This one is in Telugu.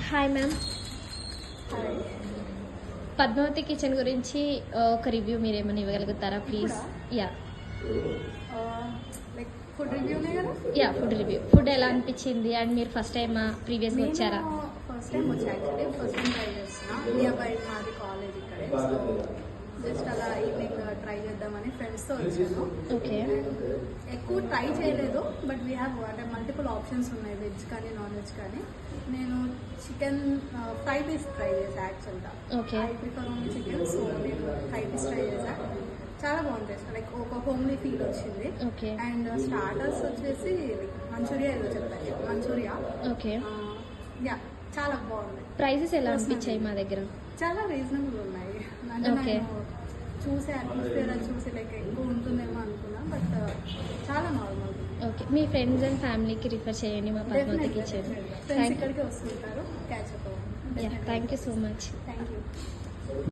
Hi ma'am. Hi. Padmavathi kitchen గురించి ఒక రివ్యూ మీరు ఏమైనా ఇవ్వగలుగుతారా ప్లీజ్? యా లైక్ ఫుడ్ రివ్యూనే కదా? Yeah food review. ఫుడ్ ఎలా అనిపించింది అండ్ మీరు ఫస్ట్ టైం ప్రీవియస్గా వచ్చారా? ఫస్ట్ టైం వచ్చా, యాక్చువల్లీ ఫస్ట్ టైం ట్రై చేస్తున్నా. నియర్ బై మాది కాలేజ్ ఇక్కడే, సో జస్ట్ అలా ఈవినింగ్ ట్రై చేద్దామని ఫ్రెండ్స్తో వచ్చాను. ఓకే. ఎక్కువ ట్రై చేయలేదు, బట్ వీ హ్యావ్ అంటే మల్టిపుల్ ఆప్షన్స్ ఉన్నాయి, వెజ్ కానీ నాన్ వెజ్ కానీ. నేను చికెన్ ఫ్రై పీస్ ట్రై చేశాను యాక్చువల్గా. Okay. I prefer only chicken, so నేను ఫ్రై పీస్ ట్రై చేశాను. చాలా బాగుంది, లైక్ ఒక హోమ్లీ ఫీల్ వచ్చింది. ఓకే. అండ్ స్టార్టర్స్ వచ్చేసి మంచూరియా ఏదో చెప్పారు, మంచూరియా. ఓకే. యా చాలా బాగుంది. ప్రైసెస్ ఎలా అనిపించాయి మా దగ్గర? చాలా రీజనబుల్ ఉన్నాయి. అంటే Okay. నేను చూసే అట్మాస్ఫియర్ అది చూసి లైక్ ఎక్కువ ఉంటుందేమో అనుకున్నా, బట్ చాలా normal. Okay. Me friends and ఫ్యామిలీకి రిఫర్ చేయండి మా పద్మావతి కిచెన్. ఫ్రెండ్స్ ఇక్కడికి వస్తుంటారు, catch up. Yeah thank you so much. Thank you.